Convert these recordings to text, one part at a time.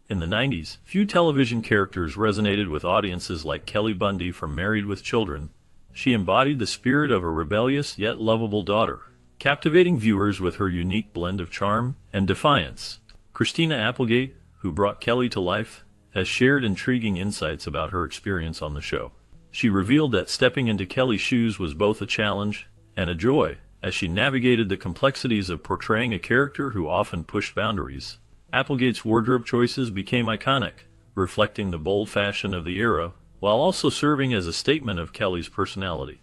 In the 90s, few television characters resonated with audiences like Kelly Bundy from Married with Children. She embodied the spirit of a rebellious yet lovable daughter, captivating viewers with her unique blend of charm and defiance. Christina Applegate, who brought Kelly to life, has shared intriguing insights about her experience on the show. She revealed that stepping into Kelly's shoes was both a challenge and a joy, as she navigated the complexities of portraying a character who often pushed boundaries. Applegate's wardrobe choices became iconic, reflecting the bold fashion of the era, while also serving as a statement of Kelly's personality.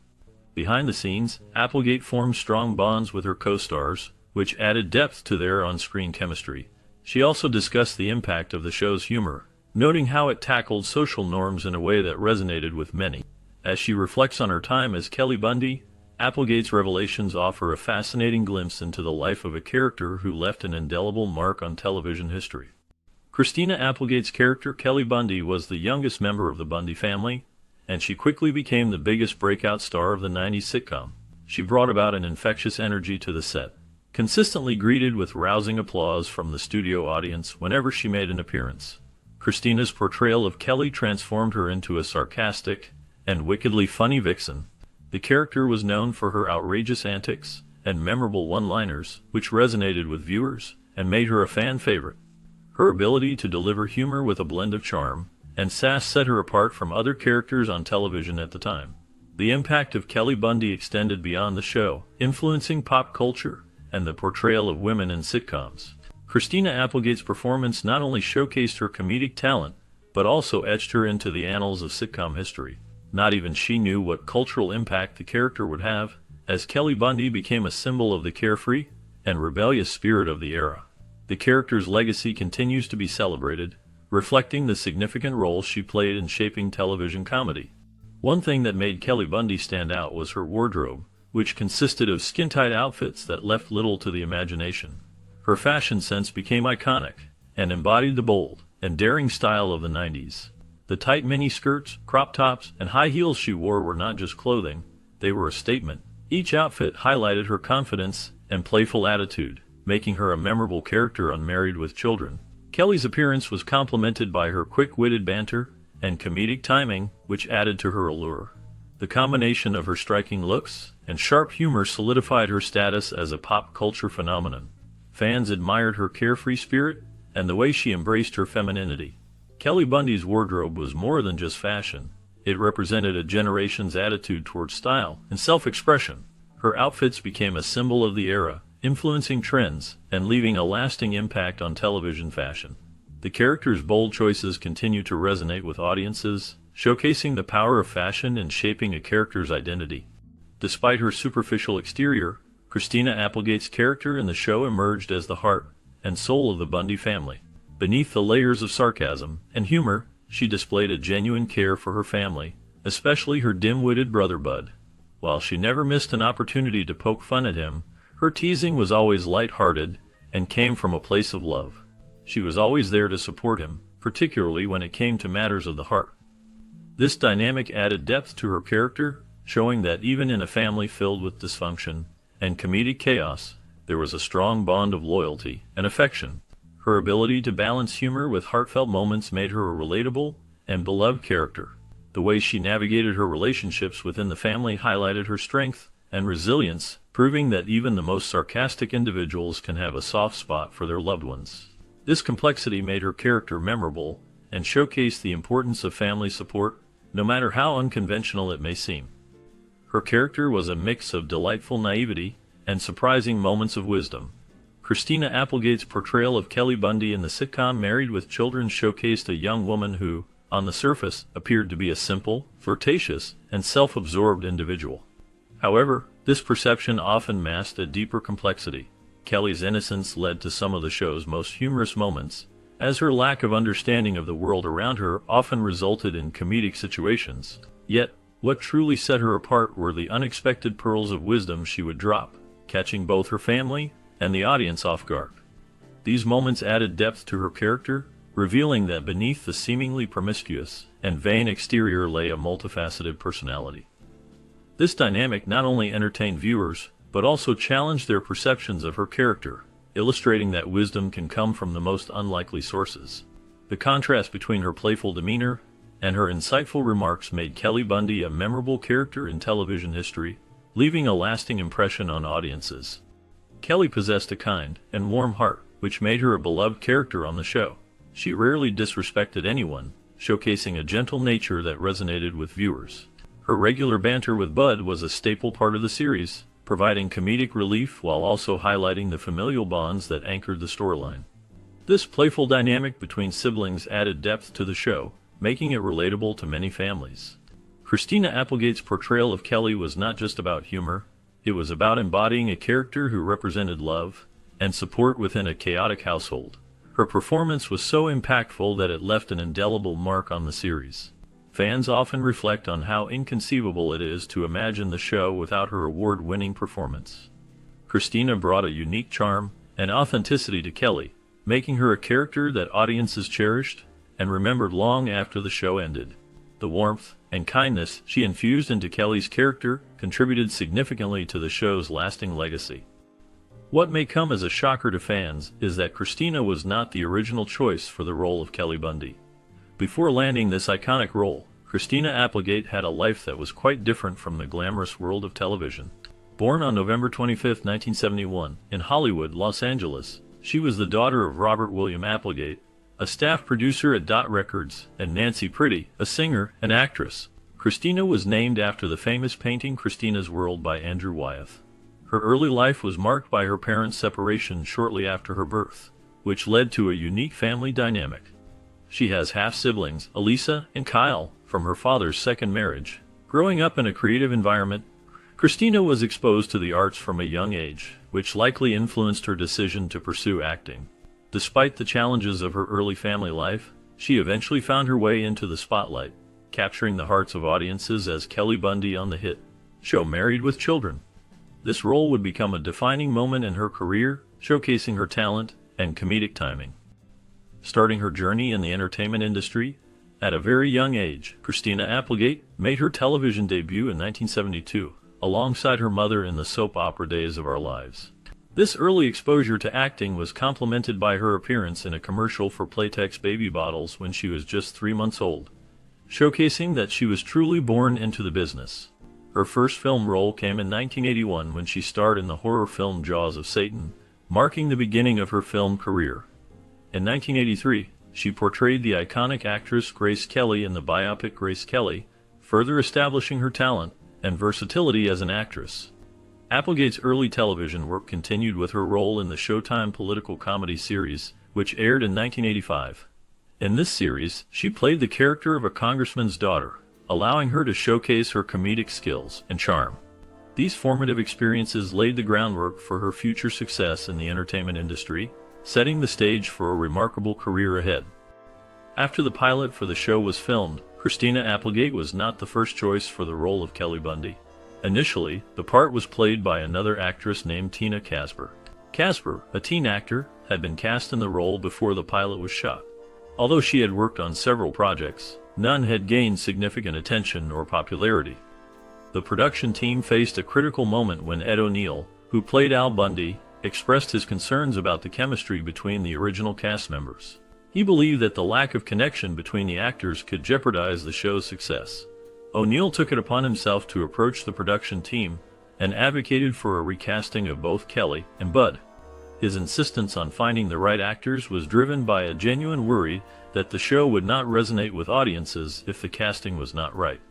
Behind the scenes, Applegate formed strong bonds with her co-stars, which added depth to their on-screen chemistry. She also discussed the impact of the show's humor, noting how it tackled social norms in a way that resonated with many. As she reflects on her time as Kelly Bundy, Applegate's revelations offer a fascinating glimpse into the life of a character who left an indelible mark on television history. Christina Applegate's character Kelly Bundy was the youngest member of the Bundy family, and she quickly became the biggest breakout star of the 90s sitcom. She brought about an infectious energy to the set, consistently greeted with rousing applause from the studio audience whenever she made an appearance. Christina's portrayal of Kelly transformed her into a sarcastic and wickedly funny vixen. The character was known for her outrageous antics and memorable one-liners, which resonated with viewers and made her a fan favorite. Her ability to deliver humor with a blend of charm and sass set her apart from other characters on television at the time. The impact of Kelly Bundy extended beyond the show, influencing pop culture and the portrayal of women in sitcoms. Christina Applegate's performance not only showcased her comedic talent, but also etched her into the annals of sitcom history. Not even she knew what cultural impact the character would have, as Kelly Bundy became a symbol of the carefree and rebellious spirit of the era. The character's legacy continues to be celebrated, reflecting the significant role she played in shaping television comedy. One thing that made Kelly Bundy stand out was her wardrobe, which consisted of skin-tight outfits that left little to the imagination. Her fashion sense became iconic and embodied the bold and daring style of the 90s. The tight mini-skirts, crop tops, and high heels she wore were not just clothing, they were a statement. Each outfit highlighted her confidence and playful attitude, making her a memorable character on Married with Children. Kelly's appearance was complemented by her quick-witted banter and comedic timing, which added to her allure. The combination of her striking looks and sharp humor solidified her status as a pop culture phenomenon. Fans admired her carefree spirit and the way she embraced her femininity. Kelly Bundy's wardrobe was more than just fashion. It represented a generation's attitude towards style and self-expression. Her outfits became a symbol of the era, influencing trends and leaving a lasting impact on television fashion. The character's bold choices continue to resonate with audiences, showcasing the power of fashion in shaping a character's identity. Despite her superficial exterior, Christina Applegate's character in the show emerged as the heart and soul of the Bundy family. Beneath the layers of sarcasm and humor, she displayed a genuine care for her family, especially her dim-witted brother Bud. While she never missed an opportunity to poke fun at him, her teasing was always light-hearted and came from a place of love. She was always there to support him, particularly when it came to matters of the heart. This dynamic added depth to her character, showing that even in a family filled with dysfunction and comedic chaos, there was a strong bond of loyalty and affection. Her ability to balance humor with heartfelt moments made her a relatable and beloved character. The way she navigated her relationships within the family highlighted her strength and resilience, proving that even the most sarcastic individuals can have a soft spot for their loved ones. This complexity made her character memorable and showcased the importance of family support, no matter how unconventional it may seem. Her character was a mix of delightful naivety and surprising moments of wisdom. Christina Applegate's portrayal of Kelly Bundy in the sitcom Married with Children showcased a young woman who, on the surface, appeared to be a simple, flirtatious, and self-absorbed individual. However, this perception often masked a deeper complexity. Kelly's innocence led to some of the show's most humorous moments, as her lack of understanding of the world around her often resulted in comedic situations. Yet, what truly set her apart were the unexpected pearls of wisdom she would drop, catching both her family and the audience off guard. These moments added depth to her character, revealing that beneath the seemingly promiscuous and vain exterior lay a multifaceted personality. This dynamic not only entertained viewers, but also challenged their perceptions of her character, illustrating that wisdom can come from the most unlikely sources. The contrast between her playful demeanor and her insightful remarks made Kelly Bundy a memorable character in television history, leaving a lasting impression on audiences. Kelly possessed a kind and warm heart, which made her a beloved character on the show. She rarely disrespected anyone, showcasing a gentle nature that resonated with viewers. Her regular banter with Bud was a staple part of the series, providing comedic relief while also highlighting the familial bonds that anchored the storyline. This playful dynamic between siblings added depth to the show, making it relatable to many families. Christina Applegate's portrayal of Kelly was not just about humor, it was about embodying a character who represented love and support within a chaotic household. Her performance was so impactful that it left an indelible mark on the series. Fans often reflect on how inconceivable it is to imagine the show without her award-winning performance. Christina brought a unique charm and authenticity to Kelly, making her a character that audiences cherished and remembered long after the show ended. The warmth and kindness she infused into Kelly's character contributed significantly to the show's lasting legacy. What may come as a shocker to fans is that Christina was not the original choice for the role of Kelly Bundy. Before landing this iconic role, Christina Applegate had a life that was quite different from the glamorous world of television. Born on November 25, 1971, in Hollywood, Los Angeles, she was the daughter of Robert William Applegate, a staff producer at Dot Records, and Nancy Pretty, a singer and actress. Christina was named after the famous painting Christina's World by Andrew Wyeth. Her early life was marked by her parents' separation shortly after her birth, which led to a unique family dynamic. She has half-siblings, Elisa and Kyle, from her father's second marriage. Growing up in a creative environment, Christina was exposed to the arts from a young age, which likely influenced her decision to pursue acting. Despite the challenges of her early family life, she eventually found her way into the spotlight, capturing the hearts of audiences as Kelly Bundy on the hit show Married with Children. This role would become a defining moment in her career, showcasing her talent and comedic timing. Starting her journey in the entertainment industry, at a very young age, Christina Applegate made her television debut in 1972, alongside her mother in the soap opera Days of Our Lives. This early exposure to acting was complemented by her appearance in a commercial for Playtex baby bottles when she was just 3 months old, showcasing that she was truly born into the business. Her first film role came in 1981 when she starred in the horror film Jaws of Satan, marking the beginning of her film career. In 1983, she portrayed the iconic actress Grace Kelly in the biopic Grace Kelly, further establishing her talent and versatility as an actress. Applegate's early television work continued with her role in the Showtime political comedy series, which aired in 1985. In this series, she played the character of a congressman's daughter, allowing her to showcase her comedic skills and charm. These formative experiences laid the groundwork for her future success in the entertainment industry, setting the stage for a remarkable career ahead. After the pilot for the show was filmed, Christina Applegate was not the first choice for the role of Kelly Bundy. Initially, the part was played by another actress named Tina Casper. Casper, a teen actor, had been cast in the role before the pilot was shot. Although she had worked on several projects, none had gained significant attention or popularity. The production team faced a critical moment when Ed O'Neill, who played Al Bundy, expressed his concerns about the chemistry between the original cast members. He believed that the lack of connection between the actors could jeopardize the show's success. O'Neill took it upon himself to approach the production team and advocated for a recasting of both Kelly and Bud. His insistence on finding the right actors was driven by a genuine worry that the show would not resonate with audiences if the casting was not right.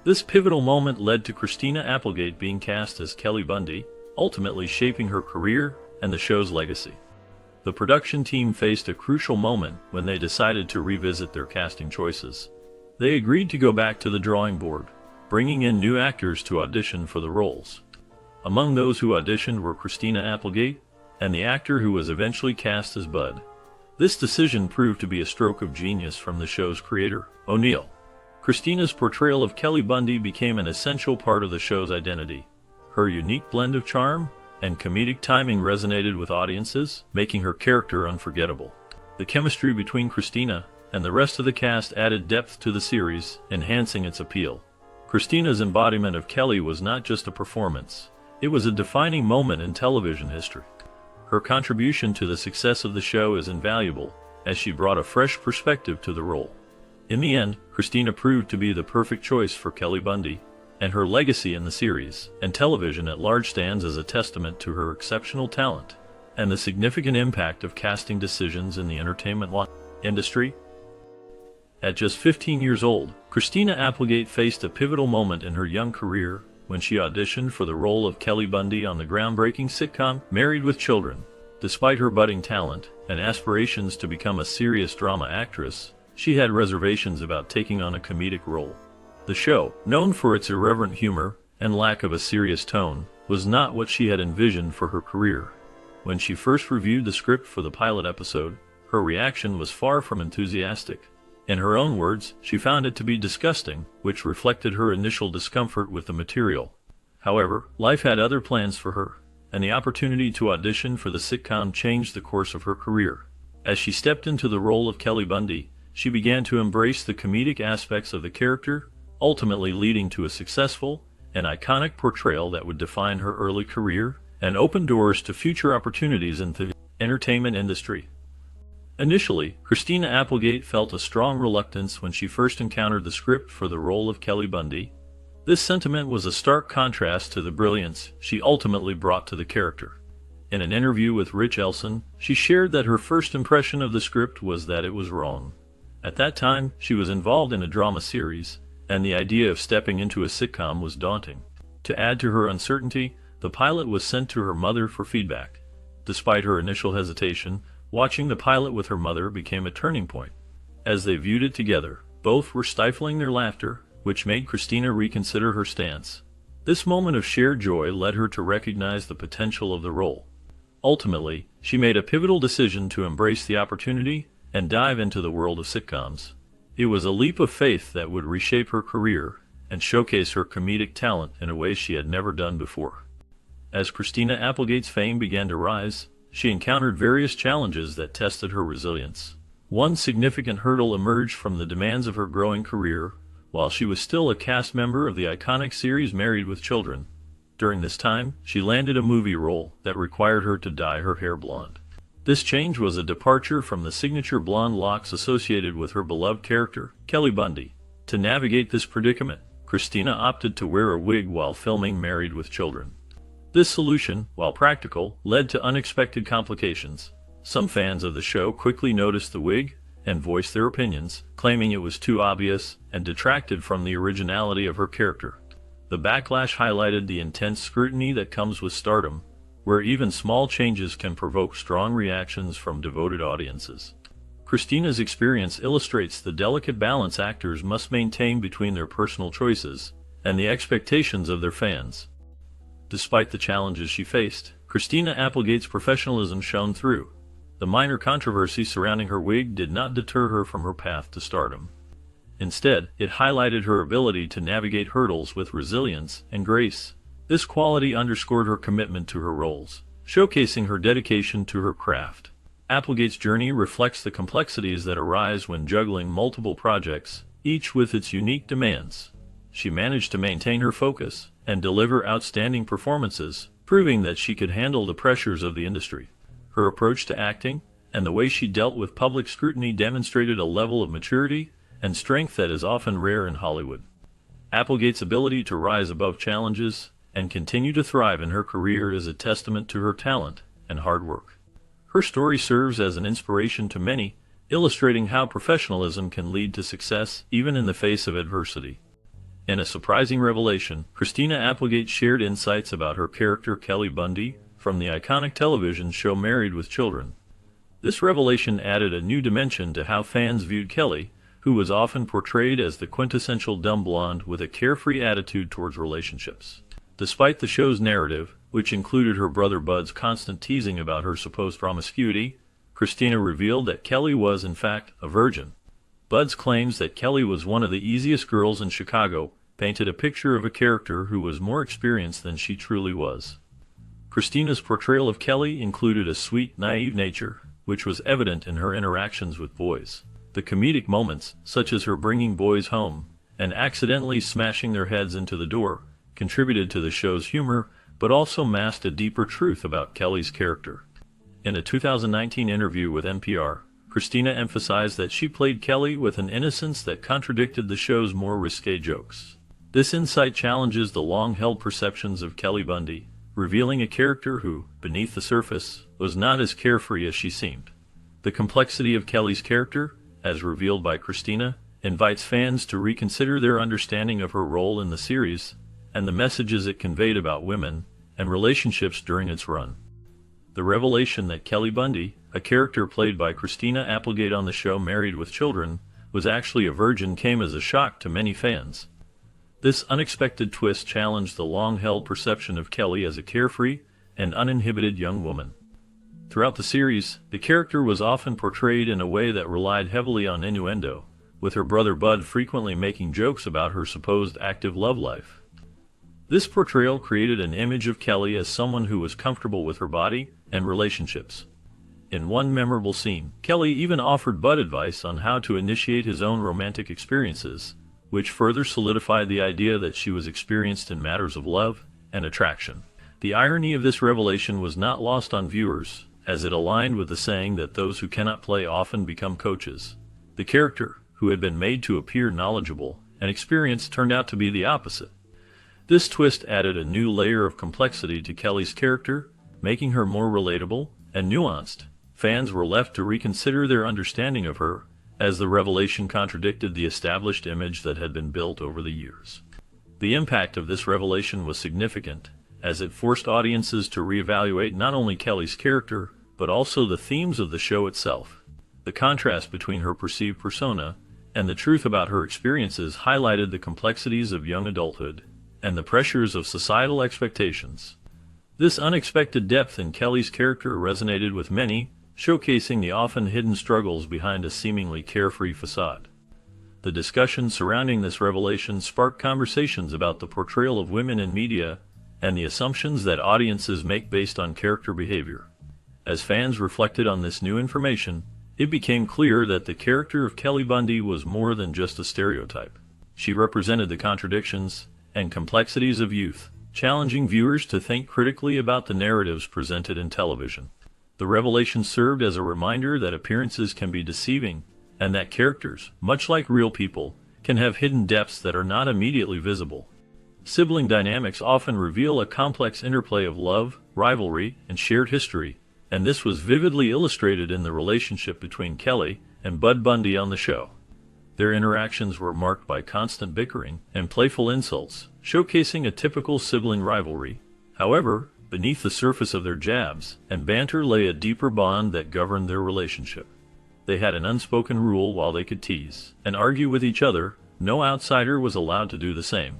This pivotal moment led to Christina Applegate being cast as Kelly Bundy, ultimately shaping her career and the show's legacy. The production team faced a crucial moment when they decided to revisit their casting choices. They agreed to go back to the drawing board, bringing in new actors to audition for the roles. Among those who auditioned were Christina Applegate and the actor who was eventually cast as Bud. This decision proved to be a stroke of genius from the show's creator, O'Neill. Christina's portrayal of Kelly Bundy became an essential part of the show's identity. Her unique blend of charm and comedic timing resonated with audiences, making her character unforgettable. The chemistry between Christina and the rest of the cast added depth to the series, enhancing its appeal. Christina's embodiment of Kelly was not just a performance, it was a defining moment in television history. Her contribution to the success of the show is invaluable, as she brought a fresh perspective to the role. In the end, Christina proved to be the perfect choice for Kelly Bundy, and her legacy in the series and television at large stands as a testament to her exceptional talent and the significant impact of casting decisions in the entertainment industry. At just 15 years old, Christina Applegate faced a pivotal moment in her young career when she auditioned for the role of Kelly Bundy on the groundbreaking sitcom Married with Children. Despite her budding talent and aspirations to become a serious drama actress, she had reservations about taking on a comedic role. The show, known for its irreverent humor and lack of a serious tone, was not what she had envisioned for her career. When she first reviewed the script for the pilot episode, her reaction was far from enthusiastic. In her own words, she found it to be disgusting, which reflected her initial discomfort with the material. However, life had other plans for her, and the opportunity to audition for the sitcom changed the course of her career. As she stepped into the role of Kelly Bundy, she began to embrace the comedic aspects of the character, ultimately leading to a successful and iconic portrayal that would define her early career and open doors to future opportunities in the entertainment industry. Initially, Christina Applegate felt a strong reluctance when she first encountered the script for the role of Kelly Bundy. This sentiment was a stark contrast to the brilliance she ultimately brought to the character. In an interview with Rich Elson, she shared that her first impression of the script was that it was wrong. At that time, she was involved in a drama series, and the idea of stepping into a sitcom was daunting. To add to her uncertainty, the pilot was sent to her mother for feedback. Despite her initial hesitation, watching the pilot with her mother became a turning point. As they viewed it together, both were stifling their laughter, which made Christina reconsider her stance. This moment of shared joy led her to recognize the potential of the role. Ultimately, she made a pivotal decision to embrace the opportunity and dive into the world of sitcoms. It was a leap of faith that would reshape her career and showcase her comedic talent in a way she had never done before. As Christina Applegate's fame began to rise, she encountered various challenges that tested her resilience. One significant hurdle emerged from the demands of her growing career while she was still a cast member of the iconic series Married with Children. During this time, she landed a movie role that required her to dye her hair blonde. This change was a departure from the signature blonde locks associated with her beloved character, Kelly Bundy. To navigate this predicament, Christina opted to wear a wig while filming Married with Children. This solution, while practical, led to unexpected complications. Some fans of the show quickly noticed the wig and voiced their opinions, claiming it was too obvious and detracted from the originality of her character. The backlash highlighted the intense scrutiny that comes with stardom, where even small changes can provoke strong reactions from devoted audiences. Christina's experience illustrates the delicate balance actors must maintain between their personal choices and the expectations of their fans. Despite the challenges she faced, Christina Applegate's professionalism shone through. The minor controversy surrounding her wig did not deter her from her path to stardom. Instead, it highlighted her ability to navigate hurdles with resilience and grace. This quality underscored her commitment to her roles, showcasing her dedication to her craft. Applegate's journey reflects the complexities that arise when juggling multiple projects, each with its unique demands. She managed to maintain her focus and deliver outstanding performances, proving that she could handle the pressures of the industry. Her approach to acting and the way she dealt with public scrutiny demonstrated a level of maturity and strength that is often rare in Hollywood. Applegate's ability to rise above challenges and continue to thrive in her career is a testament to her talent and hard work. Her story serves as an inspiration to many, illustrating how professionalism can lead to success even in the face of adversity. In a surprising revelation, Christina Applegate shared insights about her character Kelly Bundy from the iconic television show Married with Children. This revelation added a new dimension to how fans viewed Kelly, who was often portrayed as the quintessential dumb blonde with a carefree attitude towards relationships. Despite the show's narrative, which included her brother Bud's constant teasing about her supposed promiscuity, Christina revealed that Kelly was, in fact, a virgin. Bud's claims that Kelly was one of the easiest girls in Chicago painted a picture of a character who was more experienced than she truly was. Christina's portrayal of Kelly included a sweet, naive nature, which was evident in her interactions with boys. The comedic moments, such as her bringing boys home and accidentally smashing their heads into the door, contributed to the show's humor, but also masked a deeper truth about Kelly's character. In a 2019 interview with NPR, Christina emphasized that she played Kelly with an innocence that contradicted the show's more risque jokes. This insight challenges the long-held perceptions of Kelly Bundy, revealing a character who, beneath the surface, was not as carefree as she seemed. The complexity of Kelly's character, as revealed by Christina, invites fans to reconsider their understanding of her role in the series and the messages it conveyed about women and relationships during its run. The revelation that Kelly Bundy, a character played by Christina Applegate on the show Married with Children, was actually a virgin came as a shock to many fans. This unexpected twist challenged the long-held perception of Kelly as a carefree and uninhibited young woman. Throughout the series, the character was often portrayed in a way that relied heavily on innuendo, with her brother Bud frequently making jokes about her supposed active love life. This portrayal created an image of Kelly as someone who was comfortable with her body and relationships. In one memorable scene, Kelly even offered Bud advice on how to initiate his own romantic experiences, which further solidified the idea that she was experienced in matters of love and attraction. The irony of this revelation was not lost on viewers, as it aligned with the saying that those who cannot play often become coaches. The character, who had been made to appear knowledgeable and experienced, turned out to be the opposite. This twist added a new layer of complexity to Kelly's character, making her more relatable and nuanced. Fans were left to reconsider their understanding of her, as the revelation contradicted the established image that had been built over the years. The impact of this revelation was significant, as it forced audiences to reevaluate not only Kelly's character, but also the themes of the show itself. The contrast between her perceived persona and the truth about her experiences highlighted the complexities of young adulthood and the pressures of societal expectations. This unexpected depth in Kelly's character resonated with many, showcasing the often hidden struggles behind a seemingly carefree facade. The discussion surrounding this revelation sparked conversations about the portrayal of women in media and the assumptions that audiences make based on character behavior. As fans reflected on this new information, it became clear that the character of Kelly Bundy was more than just a stereotype. She represented the contradictions and complexities of youth, challenging viewers to think critically about the narratives presented in television. The revelation served as a reminder that appearances can be deceiving, and that characters, much like real people, can have hidden depths that are not immediately visible. Sibling dynamics often reveal a complex interplay of love, rivalry, and shared history, and this was vividly illustrated in the relationship between Kelly and Bud Bundy on the show. Their interactions were marked by constant bickering and playful insults, showcasing a typical sibling rivalry. However, beneath the surface of their jabs and banter lay a deeper bond that governed their relationship. They had an unspoken rule: while they could tease and argue with each other, no outsider was allowed to do the same.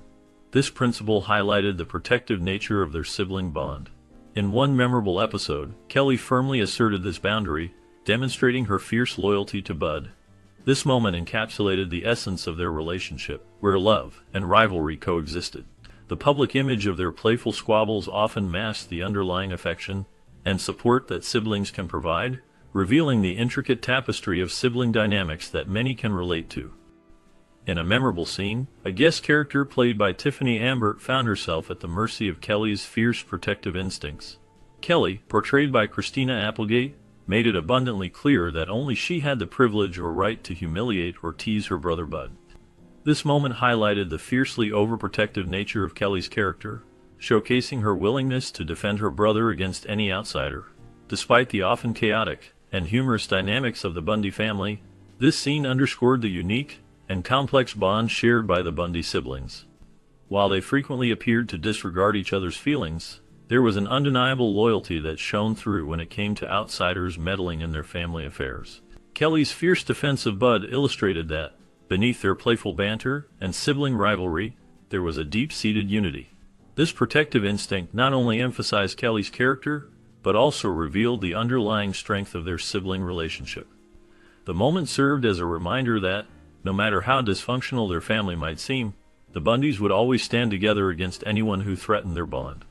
This principle highlighted the protective nature of their sibling bond. In one memorable episode, Kelly firmly asserted this boundary, demonstrating her fierce loyalty to Bud. This moment encapsulated the essence of their relationship, where love and rivalry coexisted. The public image of their playful squabbles often masked the underlying affection and support that siblings can provide, revealing the intricate tapestry of sibling dynamics that many can relate to. In a memorable scene, a guest character played by Tiffany Amber found herself at the mercy of Kelly's fierce protective instincts. Kelly, portrayed by Christina Applegate, made it abundantly clear that only she had the privilege or right to humiliate or tease her brother Bud. This moment highlighted the fiercely overprotective nature of Kelly's character, showcasing her willingness to defend her brother against any outsider. Despite the often chaotic and humorous dynamics of the Bundy family, this scene underscored the unique and complex bond shared by the Bundy siblings. While they frequently appeared to disregard each other's feelings, there was an undeniable loyalty that shone through when it came to outsiders meddling in their family affairs. Kelly's fierce defense of Bud illustrated that, beneath their playful banter and sibling rivalry, there was a deep-seated unity. This protective instinct not only emphasized Kelly's character, but also revealed the underlying strength of their sibling relationship. The moment served as a reminder that, no matter how dysfunctional their family might seem, the Bundys would always stand together against anyone who threatened their bond.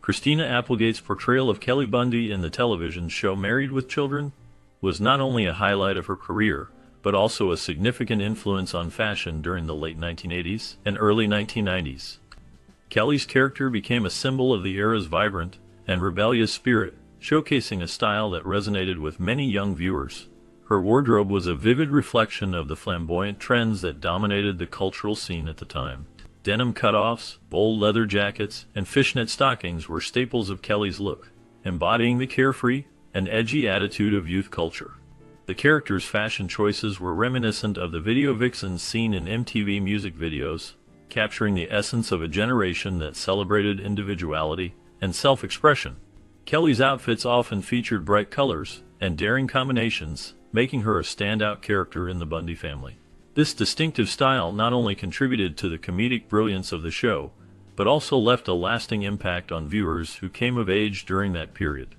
Christina Applegate's portrayal of Kelly Bundy in the television show Married with Children was not only a highlight of her career, but also a significant influence on fashion during the late 1980s and early 1990s. Kelly's character became a symbol of the era's vibrant and rebellious spirit, showcasing a style that resonated with many young viewers. Her wardrobe was a vivid reflection of the flamboyant trends that dominated the cultural scene at the time. Denim cutoffs, bold leather jackets, and fishnet stockings were staples of Kelly's look, embodying the carefree and edgy attitude of youth culture. The character's fashion choices were reminiscent of the video vixens seen in MTV music videos, capturing the essence of a generation that celebrated individuality and self-expression. Kelly's outfits often featured bright colors and daring combinations, making her a standout character in the Bundy family. This distinctive style not only contributed to the comedic brilliance of the show, but also left a lasting impact on viewers who came of age during that period.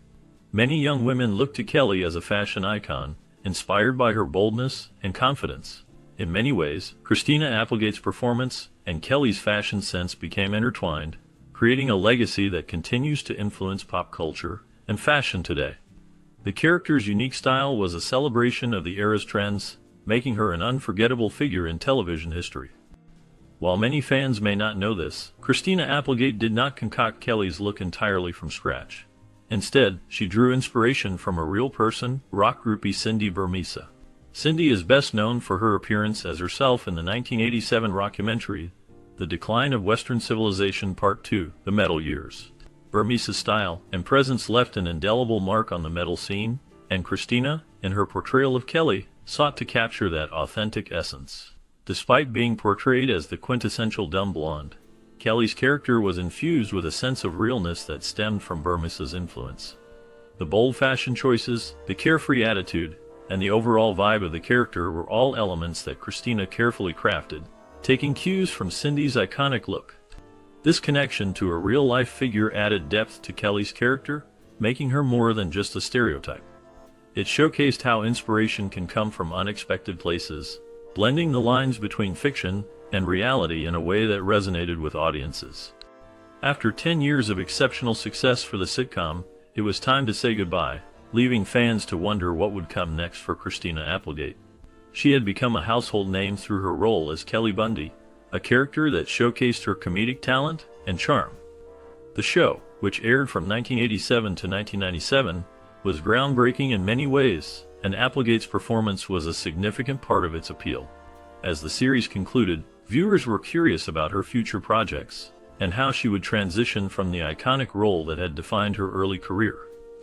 Many young women looked to Kelly as a fashion icon, inspired by her boldness and confidence. In many ways, Christina Applegate's performance and Kelly's fashion sense became intertwined, creating a legacy that continues to influence pop culture and fashion today. The character's unique style was a celebration of the era's trends, making her an unforgettable figure in television history. While many fans may not know this, Christina Applegate did not concoct Kelly's look entirely from scratch. Instead, she drew inspiration from a real person, rock groupie Cindy Burmese. Cindy is best known for her appearance as herself in the 1987 rockumentary, The Decline of Western Civilization Part II, The Metal Years. Burmese's style and presence left an indelible mark on the metal scene, and Christina, in her portrayal of Kelly, sought to capture that authentic essence. Despite being portrayed as the quintessential dumb blonde, Kelly's character was infused with a sense of realness that stemmed from Burmese's influence. The bold fashion choices, the carefree attitude, and the overall vibe of the character were all elements that Christina carefully crafted, taking cues from Cindy's iconic look. This connection to a real-life figure added depth to Kelly's character, making her more than just a stereotype. It showcased how inspiration can come from unexpected places, blending the lines between fiction and reality in a way that resonated with audiences. After 10 years of exceptional success for the sitcom, it was time to say goodbye, leaving fans to wonder what would come next for Christina Applegate. She had become a household name through her role as Kelly Bundy, a character that showcased her comedic talent and charm. The show, which aired from 1987 to 1997, was groundbreaking in many ways, and Applegate's performance was a significant part of its appeal. As the series concluded, viewers were curious about her future projects, and how she would transition from the iconic role that had defined her early career.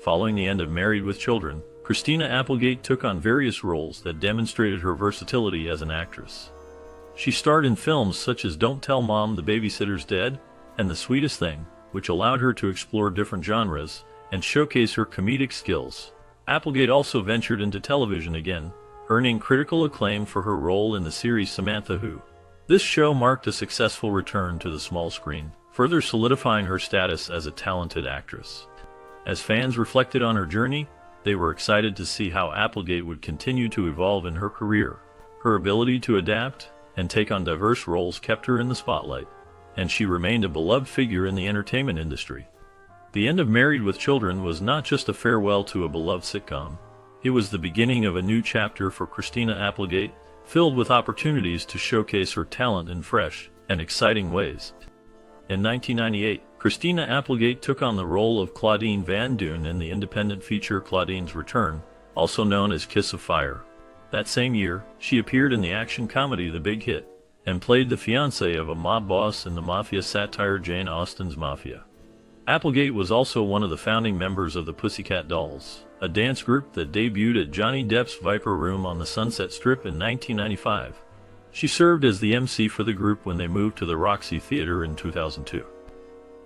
Following the end of Married with Children, Christina Applegate took on various roles that demonstrated her versatility as an actress. She starred in films such as Don't Tell Mom the Babysitter's Dead and The Sweetest Thing, which allowed her to explore different genres and showcase her comedic skills. Applegate also ventured into television again, earning critical acclaim for her role in the series Samantha Who. This show marked a successful return to the small screen, further solidifying her status as a talented actress. As fans reflected on her journey, they were excited to see how Applegate would continue to evolve in her career. Her ability to adapt and take on diverse roles kept her in the spotlight, and she remained a beloved figure in the entertainment industry. The end of Married with Children was not just a farewell to a beloved sitcom. It was the beginning of a new chapter for Christina Applegate, filled with opportunities to showcase her talent in fresh and exciting ways. In 1998, Christina Applegate took on the role of Claudine Van Doon in the independent feature Claudine's Return, also known as Kiss of Fire. That same year, she appeared in the action comedy The Big Hit, and played the fiancée of a mob boss in the mafia satire Jane Austen's Mafia. Applegate was also one of the founding members of the Pussycat Dolls, a dance group that debuted at Johnny Depp's Viper Room on the Sunset Strip in 1995. She served as the MC for the group when they moved to the Roxy Theater in 2002.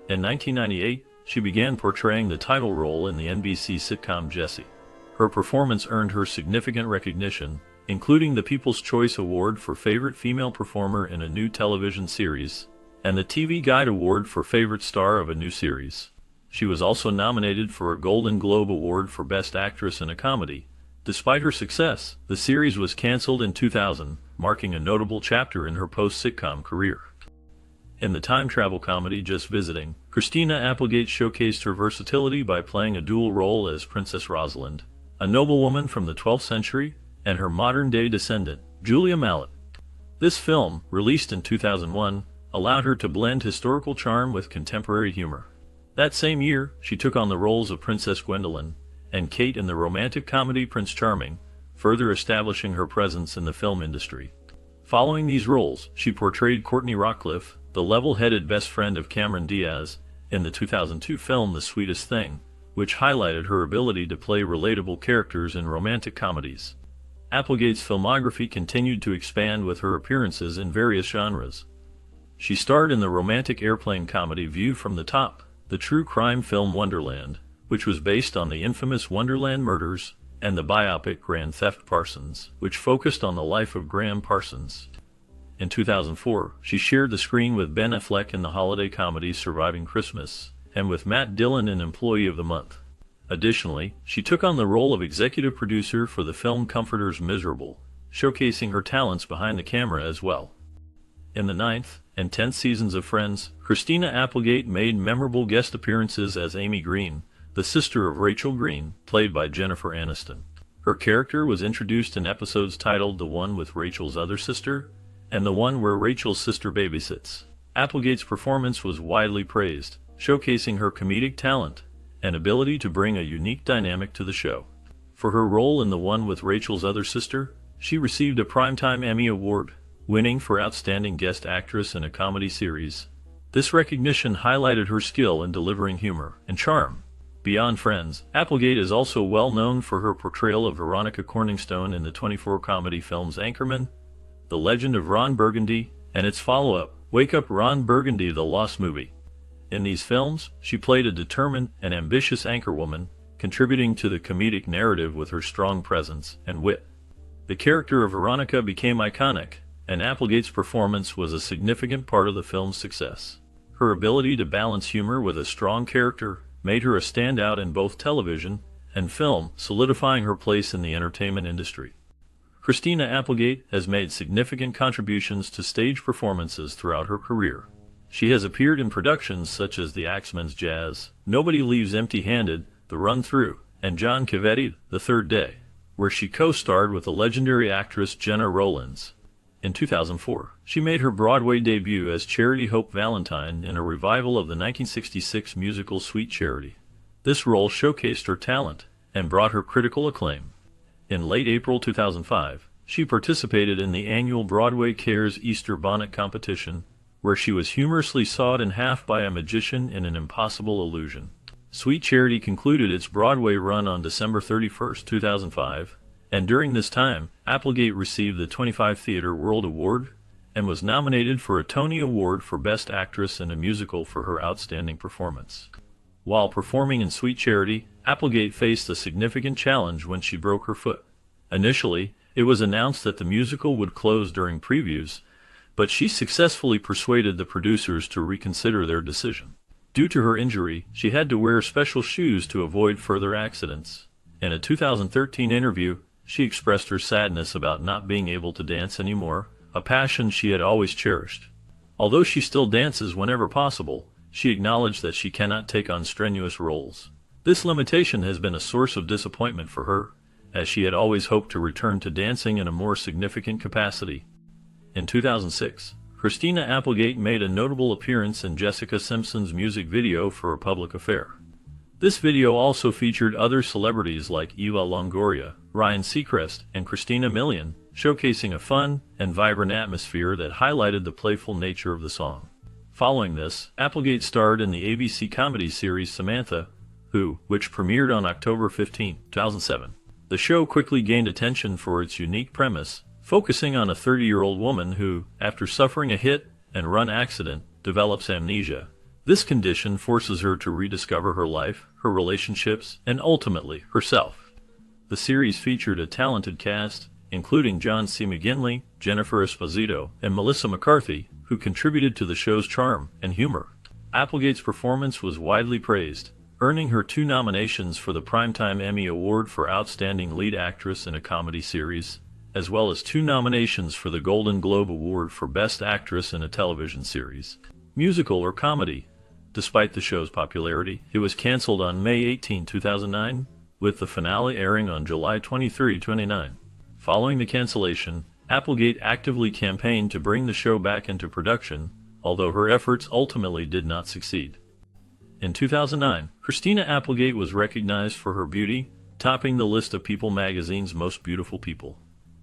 In 1998, she began portraying the title role in the NBC sitcom Jessie. Her performance earned her significant recognition, including the People's Choice Award for Favorite Female Performer in a New Television Series, and the TV Guide Award for Favorite Star of a New Series. She was also nominated for a Golden Globe Award for Best Actress in a Comedy. Despite her success, the series was canceled in 2000, marking a notable chapter in her post-sitcom career. In the time travel comedy Just Visiting, Christina Applegate showcased her versatility by playing a dual role as Princess Rosalind, a noblewoman from the 12th century, and her modern-day descendant, Julia Mallet. This film, released in 2001, allowed her to blend historical charm with contemporary humor. That same year, she took on the roles of Princess Gwendolyn and Kate in the romantic comedy Prince Charming, further establishing her presence in the film industry. Following these roles, she portrayed Courtney Rockcliffe, the level-headed best friend of Cameron Diaz, in the 2002 film The Sweetest Thing, which highlighted her ability to play relatable characters in romantic comedies. Applegate's filmography continued to expand with her appearances in various genres. She starred in the romantic airplane comedy View from the Top, the true crime film Wonderland, which was based on the infamous Wonderland murders, and the biopic Grand Theft Parsons, which focused on the life of Graham Parsons. In 2004, she shared the screen with Ben Affleck in the holiday comedy Surviving Christmas, and with Matt Dillon in Employee of the Month. Additionally, she took on the role of executive producer for the film Comforter's Miserable, showcasing her talents behind the camera as well. In the 9th and 10th seasons of Friends, Christina Applegate made memorable guest appearances as Amy Green, the sister of Rachel Green, played by Jennifer Aniston. Her character was introduced in episodes titled The One with Rachel's Other Sister, and The One Where Rachel's Sister Babysits. Applegate's performance was widely praised, showcasing her comedic talent and ability to bring a unique dynamic to the show. For her role in The One with Rachel's Other Sister, she received a Primetime Emmy Award, winning for Outstanding Guest Actress in a Comedy Series. This recognition highlighted her skill in delivering humor and charm. Beyond Friends, Applegate is also well known for her portrayal of Veronica Corningstone in the 24 comedy films Anchorman, The Legend of Ron Burgundy, and its follow-up, Wake Up Ron Burgundy: The Lost Movie. In these films, she played a determined and ambitious anchorwoman, contributing to the comedic narrative with her strong presence and wit. The character of Veronica became iconic, and Applegate's performance was a significant part of the film's success. Her ability to balance humor with a strong character made her a standout in both television and film, solidifying her place in the entertainment industry. Christina Applegate has made significant contributions to stage performances throughout her career. She has appeared in productions such as The Axeman's Jazz, Nobody Leaves Empty-Handed, The Run-Through, and John Cavett, The Third Day, where she co-starred with the legendary actress Jenna Rollins. In 2004, she made her Broadway debut as Charity Hope Valentine in a revival of the 1966 musical Sweet Charity. This role showcased her talent and brought her critical acclaim. In late April 2005, she participated in the annual Broadway Cares Easter Bonnet competition, where she was humorously sawed in half by a magician in an impossible illusion. Sweet Charity concluded its Broadway run on December 31, 2005, and during this time, Applegate received the 25 Theatre World Award and was nominated for a Tony Award for Best Actress in a Musical for her outstanding performance. While performing in Sweet Charity, Applegate faced a significant challenge when she broke her foot. Initially, it was announced that the musical would close during previews, but she successfully persuaded the producers to reconsider their decision. Due to her injury, she had to wear special shoes to avoid further accidents. In a 2013 interview, she expressed her sadness about not being able to dance anymore, a passion she had always cherished. Although she still dances whenever possible, she acknowledged that she cannot take on strenuous roles. This limitation has been a source of disappointment for her, as she had always hoped to return to dancing in a more significant capacity. In 2006, Christina Applegate made a notable appearance in Jessica Simpson's music video for A Public Affair. This video also featured other celebrities like Eva Longoria, Ryan Seacrest, and Christina Milian, showcasing a fun and vibrant atmosphere that highlighted the playful nature of the song. Following this, Applegate starred in the ABC comedy series Samantha, which premiered on October 15, 2007. The show quickly gained attention for its unique premise, focusing on a 30-year-old woman who, after suffering a hit-and-run accident, develops amnesia. This condition forces her to rediscover her life, her relationships, and ultimately, herself. The series featured a talented cast, including John C. McGinley, Jennifer Esposito, and Melissa McCarthy, who contributed to the show's charm and humor. Applegate's performance was widely praised, earning her 2 nominations for the Primetime Emmy Award for Outstanding Lead Actress in a Comedy Series, as well as 2 nominations for the Golden Globe Award for Best Actress in a Television Series, Musical or Comedy. Despite the show's popularity, it was canceled on May 18, 2009, with the finale airing on July 23, 2009. Following the cancellation, Applegate actively campaigned to bring the show back into production, although her efforts ultimately did not succeed. In 2009, Christina Applegate was recognized for her beauty, topping the list of People magazine's most beautiful people.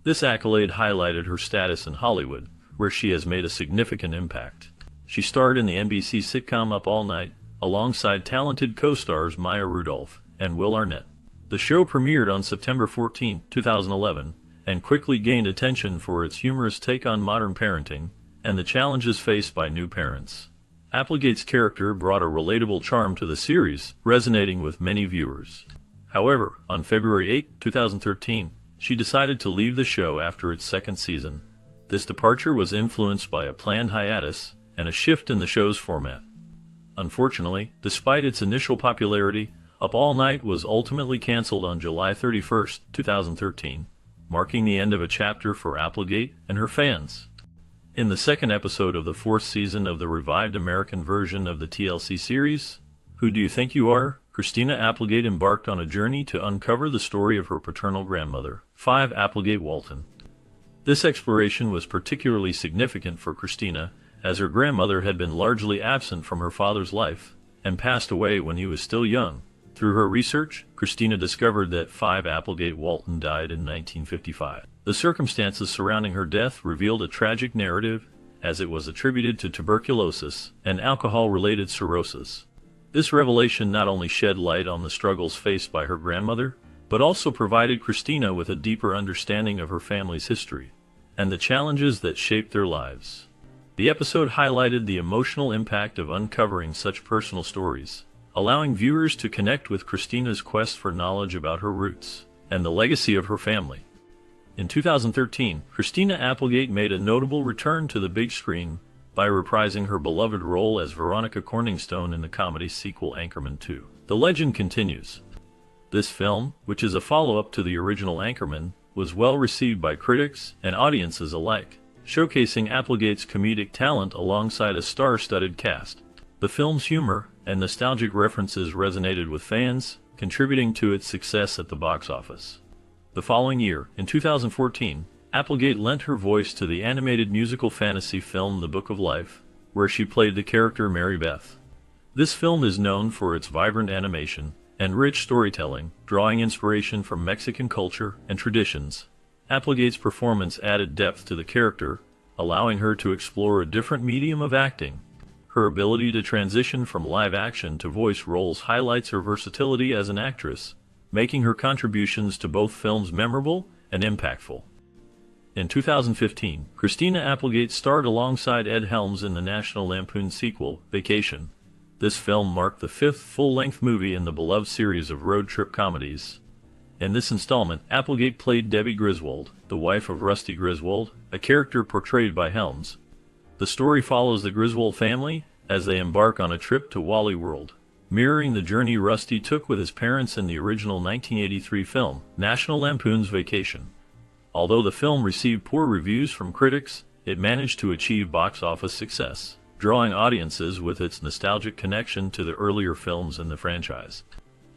This accolade highlighted her status in Hollywood, where she has made a significant impact. She starred in the NBC sitcom Up All Night, alongside talented co-stars Maya Rudolph and Will Arnett. The show premiered on September 14, 2011, and quickly gained attention for its humorous take on modern parenting and the challenges faced by new parents. Applegate's character brought a relatable charm to the series, resonating with many viewers. However, on February 8, 2013, she decided to leave the show after its second season. This departure was influenced by a planned hiatus and a shift in the show's format. Unfortunately, despite its initial popularity, Up All Night was ultimately canceled on July 31, 2013, marking the end of a chapter for Applegate and her fans. In the second episode of the fourth season of the revived American version of the TLC series, Who Do You Think You Are?, Christina Applegate embarked on a journey to uncover the story of her paternal grandmother, 5 Applegate Walton. This exploration was particularly significant for Christina, as her grandmother had been largely absent from her father's life and passed away when he was still young. Through her research, Christina discovered that 5 Applegate Walton died in 1955. The circumstances surrounding her death revealed a tragic narrative, as it was attributed to tuberculosis and alcohol-related cirrhosis. This revelation not only shed light on the struggles faced by her grandmother, but also provided Christina with a deeper understanding of her family's history and the challenges that shaped their lives. The episode highlighted the emotional impact of uncovering such personal stories, allowing viewers to connect with Christina's quest for knowledge about her roots and the legacy of her family. In 2013, Christina Applegate made a notable return to the big screen by reprising her beloved role as Veronica Corningstone in the comedy sequel Anchorman 2. The legend continues. This film, which is a follow-up to the original Anchorman, was well received by critics and audiences alike, showcasing Applegate's comedic talent alongside a star-studded cast. The film's humor and nostalgic references resonated with fans, contributing to its success at the box office. The following year, in 2014, Applegate lent her voice to the animated musical fantasy film The Book of Life, where she played the character Mary Beth. This film is known for its vibrant animation and rich storytelling, drawing inspiration from Mexican culture and traditions. Applegate's performance added depth to the character, allowing her to explore a different medium of acting. Her ability to transition from live action to voice roles highlights her versatility as an actress, making her contributions to both films memorable and impactful. In 2015, Christina Applegate starred alongside Ed Helms in the National Lampoon sequel, Vacation. This film marked the 5th full-length movie in the beloved series of road trip comedies. In this installment, Applegate played Debbie Griswold, the wife of Rusty Griswold, a character portrayed by Helms. The story follows the Griswold family as they embark on a trip to Wally World, mirroring the journey Rusty took with his parents in the original 1983 film, National Lampoon's Vacation. Although the film received poor reviews from critics, it managed to achieve box office success, drawing audiences with its nostalgic connection to the earlier films in the franchise.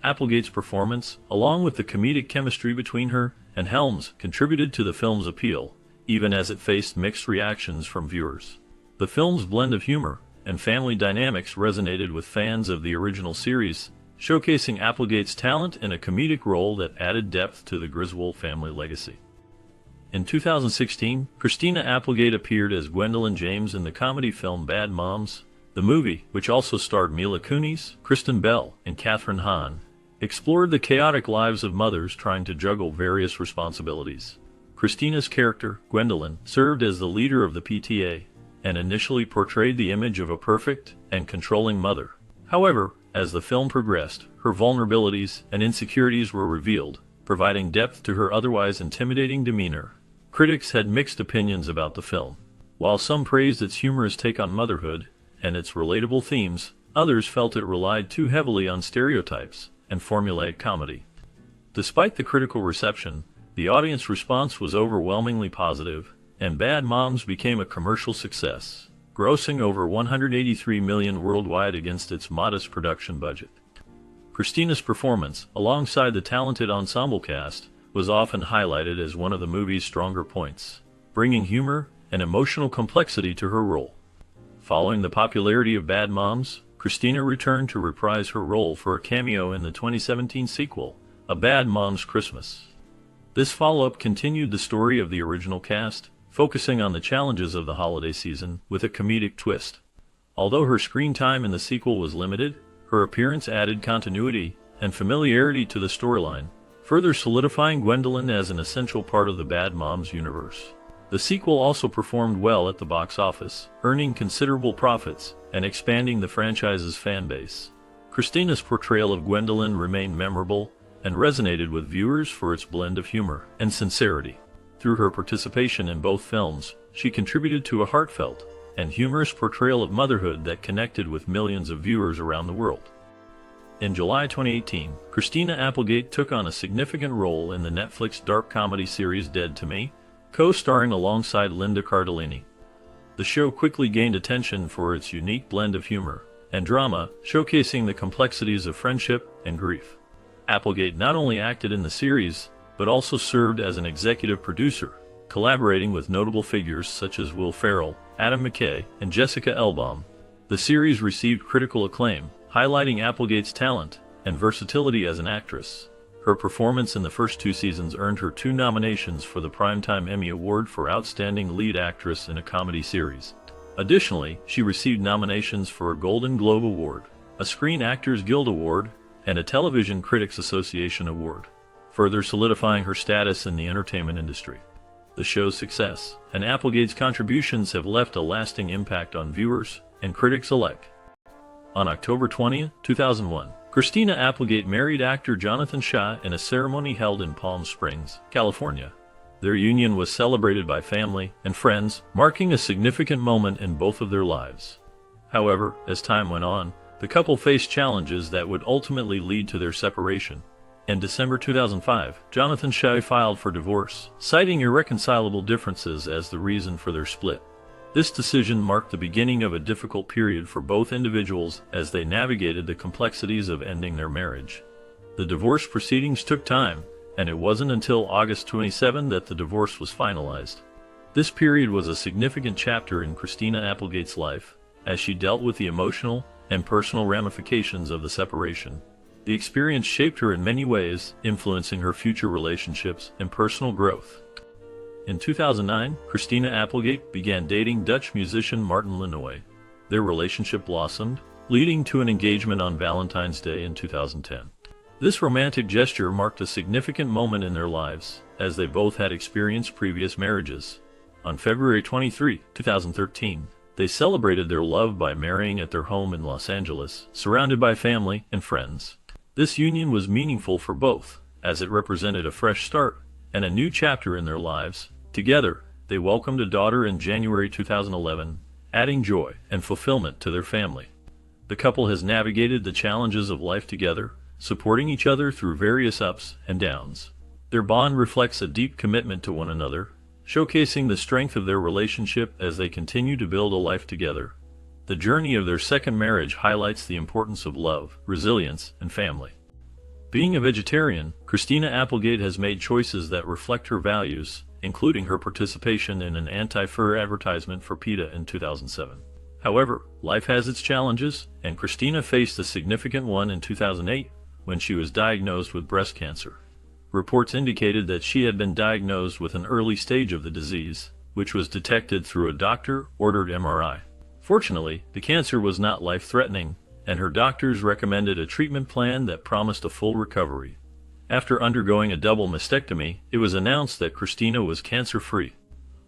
Applegate's performance, along with the comedic chemistry between her and Helms, contributed to the film's appeal, even as it faced mixed reactions from viewers. The film's blend of humor and family dynamics resonated with fans of the original series, showcasing Applegate's talent in a comedic role that added depth to the Griswold family legacy. In 2016, Christina Applegate appeared as Gwendolyn James in the comedy film Bad Moms. The movie, which also starred Mila Kunis, Kristen Bell, and Kathryn Hahn, explored the chaotic lives of mothers trying to juggle various responsibilities. Christina's character, Gwendolyn, served as the leader of the PTA, and initially portrayed the image of a perfect and controlling mother. However, as the film progressed, her vulnerabilities and insecurities were revealed, providing depth to her otherwise intimidating demeanor. Critics had mixed opinions about the film. While some praised its humorous take on motherhood and its relatable themes, others felt it relied too heavily on stereotypes and formulaic comedy. Despite the critical reception, the audience response was overwhelmingly positive, and Bad Moms became a commercial success, grossing over $183 million worldwide against its modest production budget. Christina's performance, alongside the talented ensemble cast, was often highlighted as one of the movie's stronger points, bringing humor and emotional complexity to her role. Following the popularity of Bad Moms, Christina returned to reprise her role for a cameo in the 2017 sequel, A Bad Mom's Christmas. This follow-up continued the story of the original cast, focusing on the challenges of the holiday season with a comedic twist. Although her screen time in the sequel was limited, her appearance added continuity and familiarity to the storyline, further solidifying Gwendolyn as an essential part of the Bad Moms universe. The sequel also performed well at the box office, earning considerable profits and expanding the franchise's fan base. Christina's portrayal of Gwendolyn remained memorable and resonated with viewers for its blend of humor and sincerity. Through her participation in both films, she contributed to a heartfelt and humorous portrayal of motherhood that connected with millions of viewers around the world. In July 2018, Christina Applegate took on a significant role in the Netflix dark comedy series Dead to Me, co-starring alongside Linda Cardellini. The show quickly gained attention for its unique blend of humor and drama, showcasing the complexities of friendship and grief. Applegate not only acted in the series, but also served as an executive producer, collaborating with notable figures such as Will Ferrell, Adam McKay, and Jessica Elbaum. The series received critical acclaim, highlighting Applegate's talent and versatility as an actress. Her performance in the first 2 seasons earned her 2 nominations for the Primetime Emmy Award for Outstanding Lead Actress in a Comedy Series. Additionally, she received nominations for a Golden Globe Award, a Screen Actors Guild Award, and a Television Critics Association Award, further solidifying her status in the entertainment industry. The show's success and Applegate's contributions have left a lasting impact on viewers and critics alike. On October 20, 2001, Christina Applegate married actor Jonathan Shaw in a ceremony held in Palm Springs, California. Their union was celebrated by family and friends, marking a significant moment in both of their lives. However, as time went on, the couple faced challenges that would ultimately lead to their separation. In December 2005, Jonathan Shaw filed for divorce, citing irreconcilable differences as the reason for their split. This decision marked the beginning of a difficult period for both individuals as they navigated the complexities of ending their marriage. The divorce proceedings took time, and it wasn't until August 27 that the divorce was finalized. This period was a significant chapter in Christina Applegate's life, as she dealt with the emotional and personal ramifications of the separation. The experience shaped her in many ways, influencing her future relationships and personal growth. In 2009, Christina Applegate began dating Dutch musician Martin Lanois. Their relationship blossomed, leading to an engagement on Valentine's Day in 2010. This romantic gesture marked a significant moment in their lives, as they both had experienced previous marriages. On February 23, 2013, they celebrated their love by marrying at their home in Los Angeles, surrounded by family and friends. This union was meaningful for both, as it represented a fresh start and a new chapter in their lives. Together, they welcomed a daughter in January 2011, adding joy and fulfillment to their family. The couple has navigated the challenges of life together, supporting each other through various ups and downs. Their bond reflects a deep commitment to one another, showcasing the strength of their relationship as they continue to build a life together. The journey of their second marriage highlights the importance of love, resilience, and family. Being a vegetarian, Christina Applegate has made choices that reflect her values, including her participation in an anti-fur advertisement for PETA in 2007. However, life has its challenges, and Christina faced a significant one in 2008 when she was diagnosed with breast cancer. Reports indicated that she had been diagnosed with an early stage of the disease, which was detected through a doctor-ordered MRI. Fortunately, the cancer was not life-threatening, and her doctors recommended a treatment plan that promised a full recovery. After undergoing a double mastectomy, it was announced that Christina was cancer-free.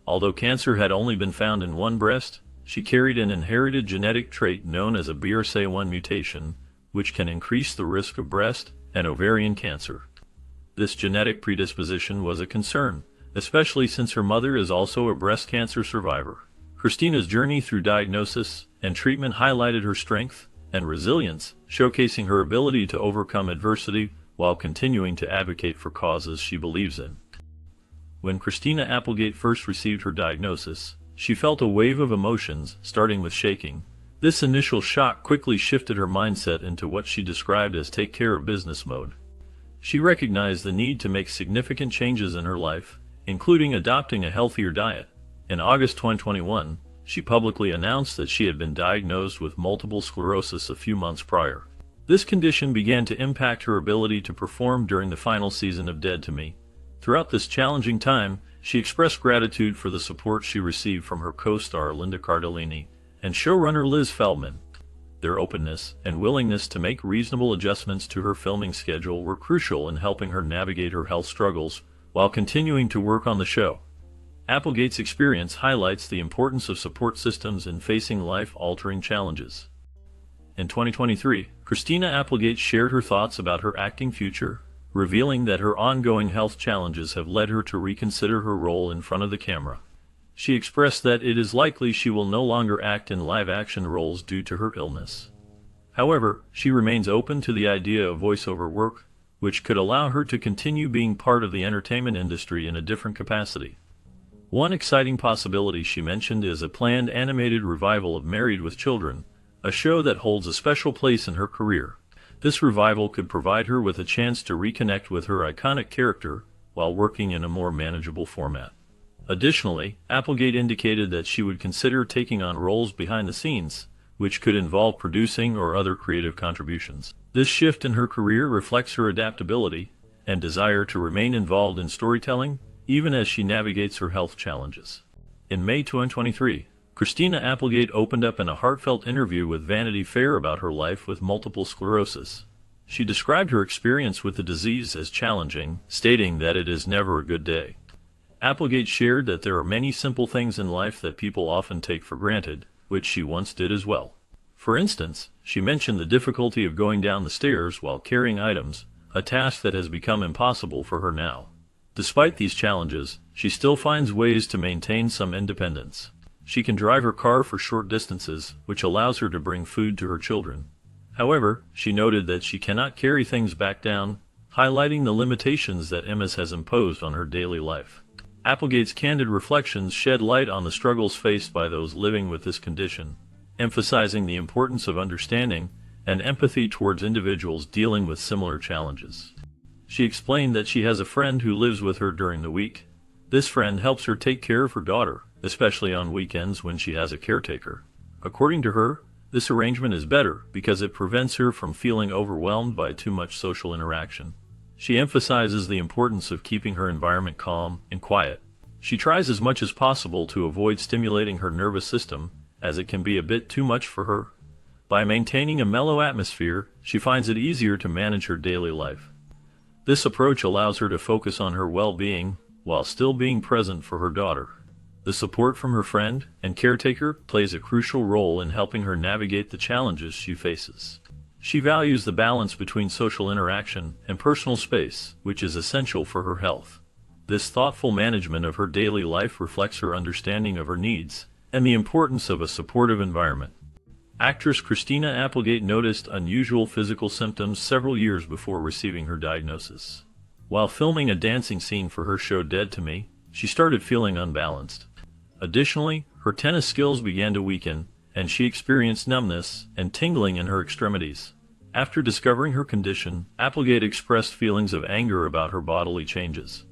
Although cancer had only been found in one breast, she carried an inherited genetic trait known as a BRCA1 mutation, which can increase the risk of breast and ovarian cancer. This genetic predisposition was a concern, especially since her mother is also a breast cancer survivor. Christina's journey through diagnosis and treatment highlighted her strength and resilience, showcasing her ability to overcome adversity while continuing to advocate for causes she believes in. When Christina Applegate first received her diagnosis, she felt a wave of emotions, starting with shaking. This initial shock quickly shifted her mindset into what she described as take care of business mode. She recognized the need to make significant changes in her life, including adopting a healthier diet. In August 2021, she publicly announced that she had been diagnosed with multiple sclerosis a few months prior. This condition began to impact her ability to perform during the final season of Dead to Me. Throughout this challenging time, she expressed gratitude for the support she received from her co-star Linda Cardellini and showrunner Liz Feldman. Their openness and willingness to make reasonable adjustments to her filming schedule were crucial in helping her navigate her health struggles while continuing to work on the show. Applegate's experience highlights the importance of support systems in facing life-altering challenges. In 2023, Christina Applegate shared her thoughts about her acting future, revealing that her ongoing health challenges have led her to reconsider her role in front of the camera. She expressed that it is likely she will no longer act in live-action roles due to her illness. However, she remains open to the idea of voiceover work, which could allow her to continue being part of the entertainment industry in a different capacity. One exciting possibility she mentioned is a planned animated revival of Married with Children, a show that holds a special place in her career. This revival could provide her with a chance to reconnect with her iconic character while working in a more manageable format. Additionally, Applegate indicated that she would consider taking on roles behind the scenes, which could involve producing or other creative contributions. This shift in her career reflects her adaptability and desire to remain involved in storytelling, even as she navigates her health challenges. In May 2023, Christina Applegate opened up in a heartfelt interview with Vanity Fair about her life with multiple sclerosis. She described her experience with the disease as challenging, stating that it is never a good day. Applegate shared that there are many simple things in life that people often take for granted, which she once did as well. For instance, she mentioned the difficulty of going down the stairs while carrying items, a task that has become impossible for her now. Despite these challenges, she still finds ways to maintain some independence. She can drive her car for short distances, which allows her to bring food to her children. However, she noted that she cannot carry things back down, highlighting the limitations that MS has imposed on her daily life. Applegate's candid reflections shed light on the struggles faced by those living with this condition, emphasizing the importance of understanding and empathy towards individuals dealing with similar challenges. She explained that she has a friend who lives with her during the week. This friend helps her take care of her daughter, especially on weekends when she has a caretaker. According to her, this arrangement is better because it prevents her from feeling overwhelmed by too much social interaction. She emphasizes the importance of keeping her environment calm and quiet. She tries as much as possible to avoid stimulating her nervous system, as it can be a bit too much for her. By maintaining a mellow atmosphere, she finds it easier to manage her daily life. This approach allows her to focus on her well-being while still being present for her daughter. The support from her friend and caretaker plays a crucial role in helping her navigate the challenges she faces. She values the balance between social interaction and personal space, which is essential for her health. This thoughtful management of her daily life reflects her understanding of her needs and the importance of a supportive environment. Actress Christina Applegate noticed unusual physical symptoms several years before receiving her diagnosis. While filming a dancing scene for her show Dead to Me, she started feeling unbalanced. Additionally, her tennis skills began to weaken, and she experienced numbness and tingling in her extremities. After discovering her condition, Applegate expressed feelings of anger about her bodily changes.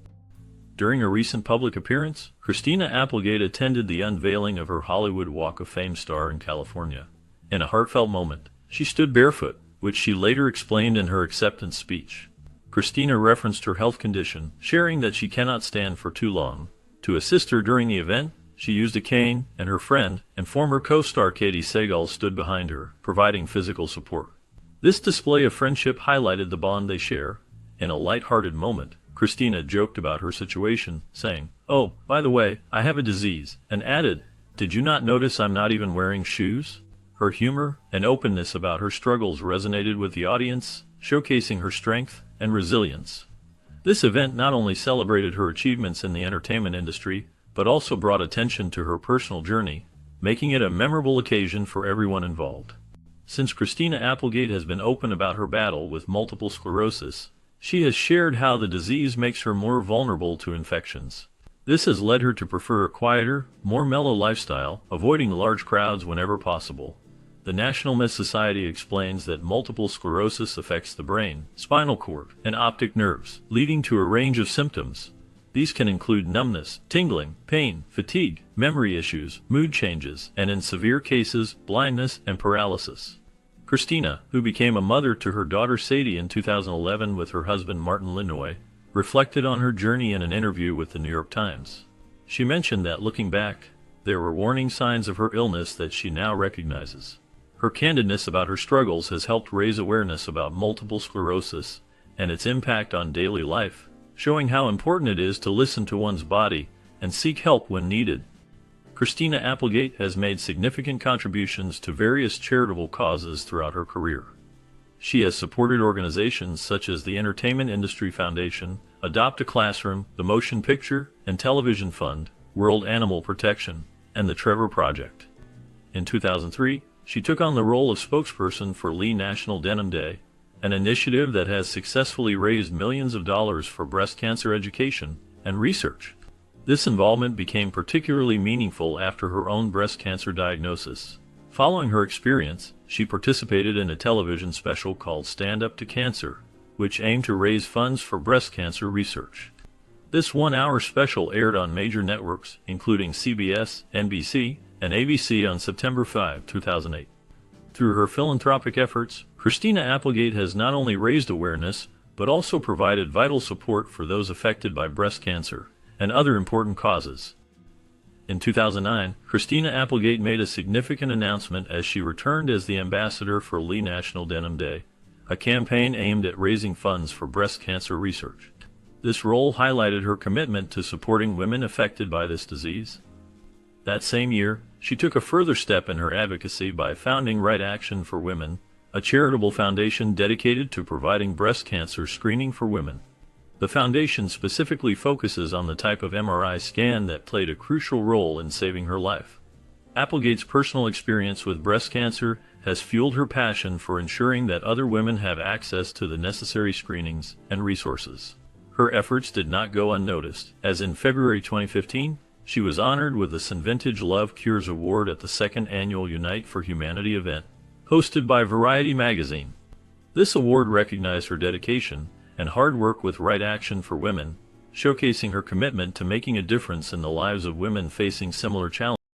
During a recent public appearance, Christina Applegate attended the unveiling of her Hollywood Walk of Fame star in California. In a heartfelt moment, she stood barefoot, which she later explained in her acceptance speech. Christina referenced her health condition, sharing that she cannot stand for too long. To assist her during the event, she used a cane, and her friend and former co-star Katie Sagal stood behind her, providing physical support. This display of friendship highlighted the bond they share. In a light-hearted moment, Christina joked about her situation, saying, "Oh, by the way, I have a disease," and added, "Did you not notice I'm not even wearing shoes?" Her humor and openness about her struggles resonated with the audience, showcasing her strength and resilience. This event not only celebrated her achievements in the entertainment industry, but also brought attention to her personal journey, making it a memorable occasion for everyone involved. Since Christina Applegate has been open about her battle with multiple sclerosis, she has shared how the disease makes her more vulnerable to infections. This has led her to prefer a quieter, more mellow lifestyle, avoiding large crowds whenever possible. The National MS Society explains that multiple sclerosis affects the brain, spinal cord, and optic nerves, leading to a range of symptoms. These can include numbness, tingling, pain, fatigue, memory issues, mood changes, and in severe cases, blindness and paralysis. Christina, who became a mother to her daughter Sadie in 2011 with her husband Martin Linoy, reflected on her journey in an interview with the New York Times. She mentioned that looking back, there were warning signs of her illness that she now recognizes. Her candidness about her struggles has helped raise awareness about multiple sclerosis and its impact on daily life, showing how important it is to listen to one's body and seek help when needed. Christina Applegate has made significant contributions to various charitable causes throughout her career. She has supported organizations such as the Entertainment Industry Foundation, Adopt a Classroom, the Motion Picture and Television Fund, World Animal Protection, and the Trevor Project. In 2003, she took on the role of spokesperson for Lee National Denim Day, an initiative that has successfully raised millions of dollars for breast cancer education and research. This involvement became particularly meaningful after her own breast cancer diagnosis. Following her experience, she participated in a television special called Stand Up to Cancer, which aimed to raise funds for breast cancer research. This one-hour special aired on major networks, including CBS, NBC, and ABC on September 5, 2008. Through her philanthropic efforts, Christina Applegate has not only raised awareness, but also provided vital support for those affected by breast cancer and other important causes. In 2009, Christina Applegate made a significant announcement as she returned as the ambassador for Lee National Denim Day, a campaign aimed at raising funds for breast cancer research. This role highlighted her commitment to supporting women affected by this disease. That same year, she took a further step in her advocacy by founding Right Action for Women, a charitable foundation dedicated to providing breast cancer screening for women. The foundation specifically focuses on the type of MRI scan that played a crucial role in saving her life. Applegate's personal experience with breast cancer has fueled her passion for ensuring that other women have access to the necessary screenings and resources. Her efforts did not go unnoticed, as in February 2015, she was honored with the Vintage Love Cures Award at the second annual Unite for Humanity event, hosted by Variety magazine. This award recognized her dedication and hard work with Right Action for Women, showcasing her commitment to making a difference in the lives of women facing similar challenges.